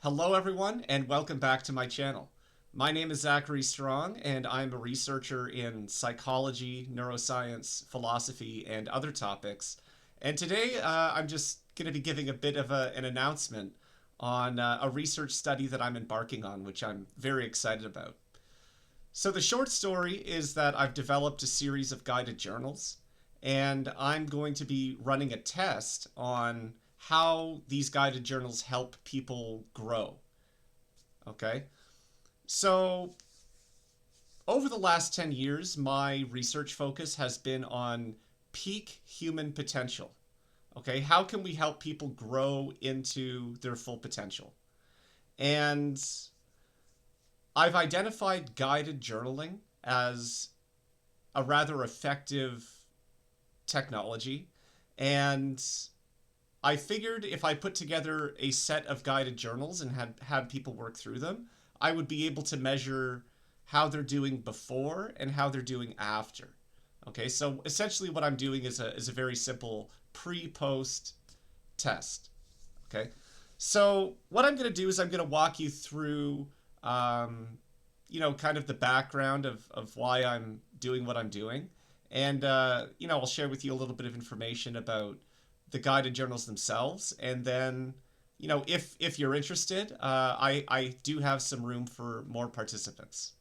Hello, everyone, and welcome back to my channel. My name is Zachary Strong, and I'm a researcher in psychology, neuroscience, philosophy, and other topics. And today, I'm just going to be giving a bit of an announcement on a research study that I'm embarking on, which I'm very excited about. So, the short story is that I've developed a series of guided journals, and I'm going to be running a test on how these guided journals help people grow. Okay. So, over the last 10 years, my research focus has been on peak human potential. Okay. How can we help people grow into their full potential? And I've identified guided journaling as a rather effective technology. And I figured if I put together a set of guided journals and had people work through them, I would be able to measure how they're doing before and how they're doing after. Okay, so essentially what I'm doing is a very simple pre-post test. Okay, so what I'm going to do is I'm going to walk you through, um, kind of the background of why I'm doing what I'm doing. And, I'll share with you a little bit of information about the guided journals themselves. And then, if you're interested, I do have some room for more participants.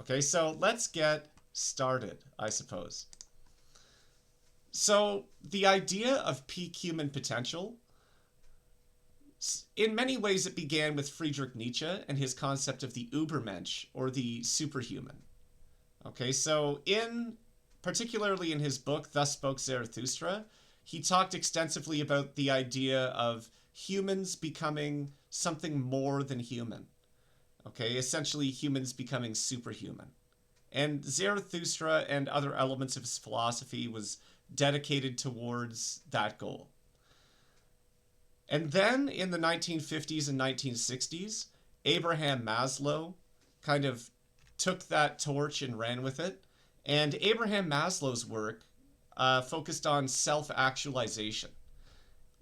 Okay, so let's get started, I suppose. So, the idea of peak human potential, in many ways, it began with Friedrich Nietzsche and his concept of the Übermensch, or the superhuman. Okay, so particularly in his book, Thus Spoke Zarathustra, he talked extensively about the idea of humans becoming something more than human. Okay, essentially humans becoming superhuman. And Zarathustra and other elements of his philosophy was dedicated towards that goal. And then in the 1950s and 1960s, Abraham Maslow kind of took that torch and ran with it. And Abraham Maslow's work focused on self actualization,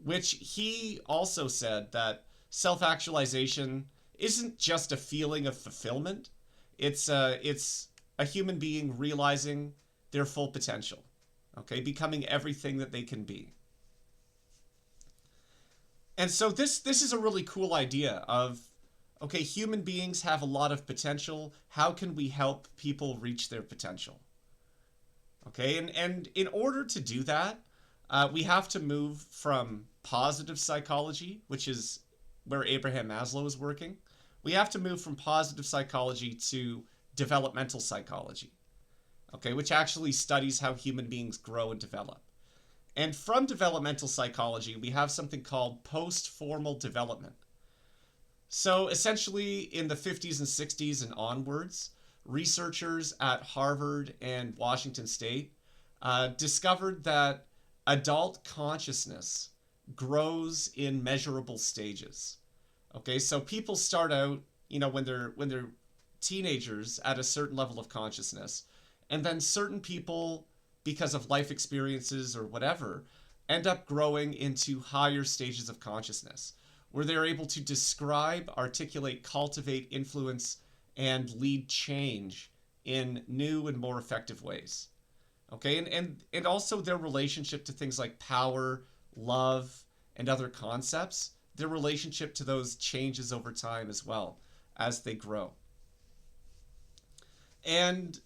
which he also said that self actualization isn't just a feeling of fulfillment, it's a human being realizing their full potential, okay, becoming everything that they can be. And so this is a really cool idea of, okay, human beings have a lot of potential. How can we help people reach their potential? Okay, and in order to do that, we have to move from positive psychology, which is where Abraham Maslow is working. We have to move from positive psychology to developmental psychology, okay, which actually studies how human beings grow and develop. And from developmental psychology, we have something called post-formal development. So essentially, in the 50s and 60s and onwards, researchers at Harvard and Washington State discovered that adult consciousness grows in measurable stages. Okay, so people start out, when they're teenagers at a certain level of consciousness, and then certain people, because of life experiences or whatever, end up growing into higher stages of consciousness where they're able to describe, articulate, cultivate, influence, and lead change in new and more effective ways. Okay, and also their relationship to things like power, love, and other concepts, their relationship to those changes over time as well as they grow. And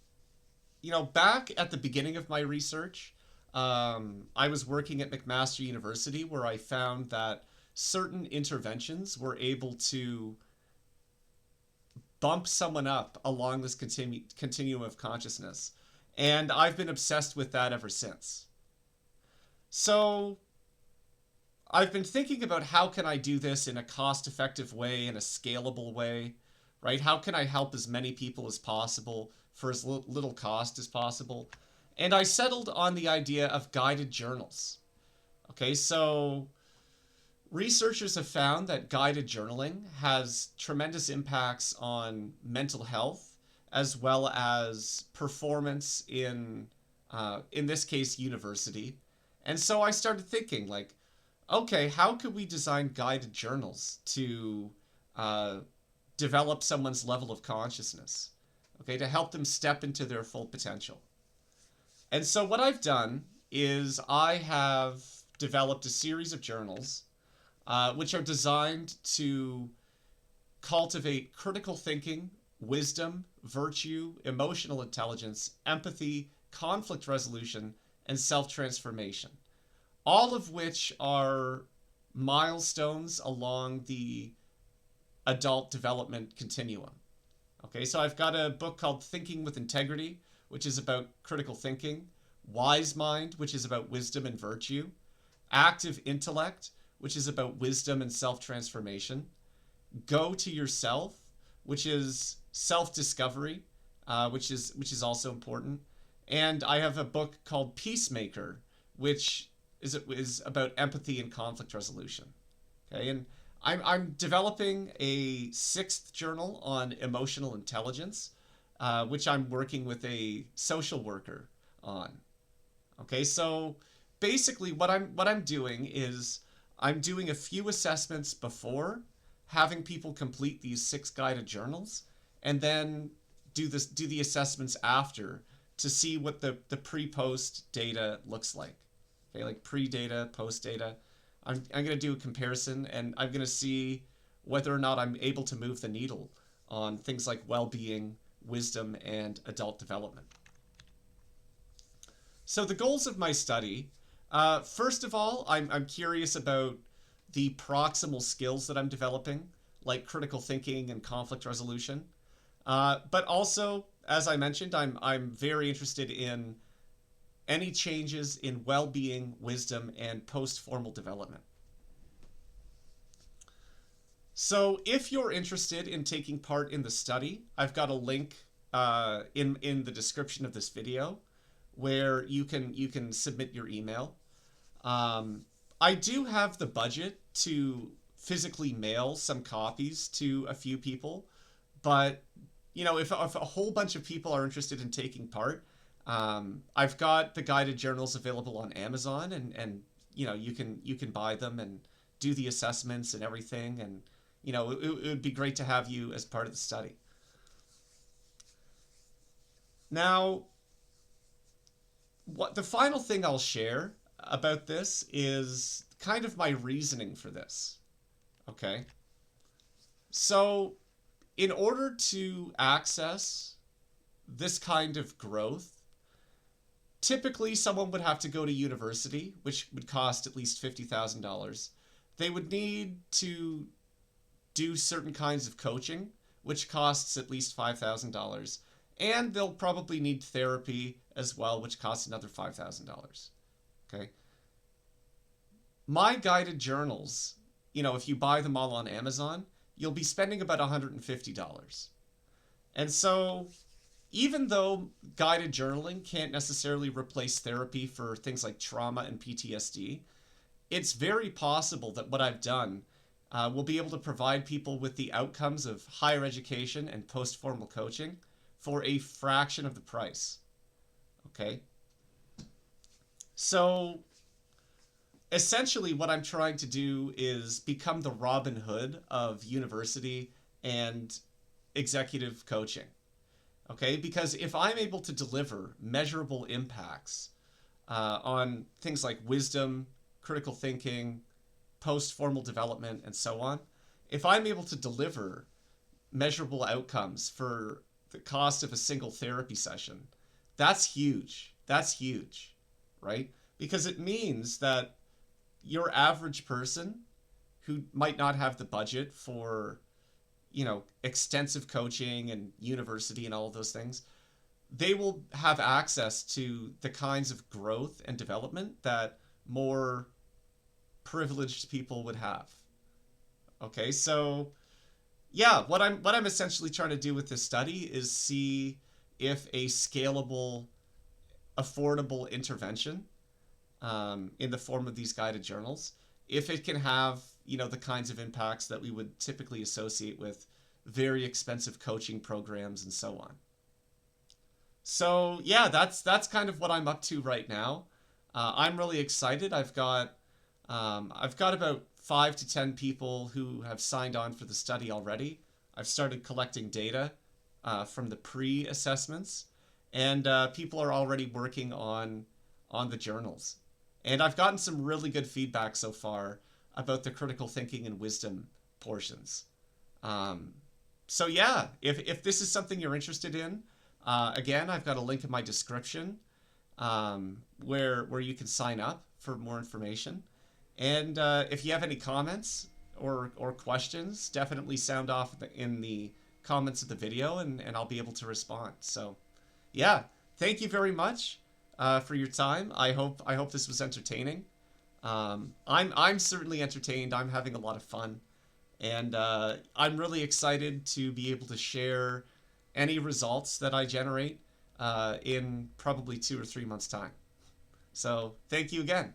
back at the beginning of my research, I was working at McMaster University where I found that certain interventions were able to bump someone up along this continuum of consciousness. And I've been obsessed with that ever since. So I've been thinking about how can I do this in a cost-effective way, in a scalable way, right? How can I help as many people as possible for as little cost as possible? And I settled on the idea of guided journals. Okay, so researchers have found that guided journaling has tremendous impacts on mental health as well as performance in this case, university. And so I started thinking, like, okay, how could we design guided journals to uh, develop someone's level of consciousness, okay, to help them step into their full potential. And so what I've done is I have developed a series of journals which are designed to cultivate critical thinking, wisdom, virtue, emotional intelligence, empathy, conflict resolution, and self transformation, all of which are milestones along the adult development continuum. Okay, so I've got a book called Thinking with Integrity, which is about critical thinking, Wise Mind, which is about wisdom and virtue, Active Intellect, which is about wisdom and self transformation, Go to Yourself, which is self discovery, which is also important, and I have a book called Peacemaker, which is about empathy and conflict resolution. Okay, and I'm developing a sixth journal on emotional intelligence, which I'm working with a social worker on. Okay, so basically what I'm doing is I'm doing a few assessments before, having people complete these six guided journals, and then do the assessments after to see what the pre-post data looks like. Okay, like pre-data, post data. I'm going to do a comparison, and I'm going to see whether or not I'm able to move the needle on things like well-being, wisdom, and adult development. So the goals of my study, first of all, I'm curious about the proximal skills that I'm developing, like critical thinking and conflict resolution. But also, as I mentioned, I'm very interested in any changes in well-being, wisdom, and post-formal development. So if you're interested in taking part in the study, I've got a link in the description of this video where you can submit your email. I do have the budget to physically mail some copies to a few people, but if a whole bunch of people are interested in taking part, I've got the guided journals available on Amazon, and you can buy them and do the assessments and everything, and it would be great to have you as part of the study. Now, what the final thing I'll share about this is kind of my reasoning for this. Okay, so in order to access this kind of growth, typically someone would have to go to university, which would cost at least $50,000. They would need to do certain kinds of coaching, which costs at least $5,000. And they'll probably need therapy as well, which costs another $5,000. Okay. My guided journals, if you buy them all on Amazon, you'll be spending about $150. And so, even though guided journaling can't necessarily replace therapy for things like trauma and PTSD, it's very possible that what I've done will be able to provide people with the outcomes of higher education and post-formal coaching for a fraction of the price. Okay? So, essentially what I'm trying to do is become the Robin Hood of university and executive coaching. Okay? Because if I'm able to deliver measurable impacts on things like wisdom, critical thinking, post-formal development, and so on, if I'm able to deliver measurable outcomes for the cost of a single therapy session, that's huge. That's huge, right? Because it means that your average person who might not have the budget for, extensive coaching and university and all of those things, they will have access to the kinds of growth and development that more privileged people would have. Okay, so yeah, what I'm essentially trying to do with this study is see if a scalable, affordable intervention in the form of these guided journals, if it can have the kinds of impacts that we would typically associate with very expensive coaching programs and so on. So yeah, that's kind of what I'm up to right now. I'm really excited. I've got about 5 to 10 people who have signed on for the study already. I've started collecting data from the pre-assessments, and people are already working on the journals. And I've gotten some really good feedback so far about the critical thinking and wisdom portions. Um, so yeah, if this is something you're interested in, again, I've got a link in my description where you can sign up for more information. And if you have any comments or questions, definitely sound off in the comments of the video, and I'll be able to respond. So yeah, thank you very much for your time. I hope this was entertaining. I'm certainly entertained. I'm having a lot of fun, and I'm really excited to be able to share any results that I generate in probably 2 or 3 months' time. So thank you again.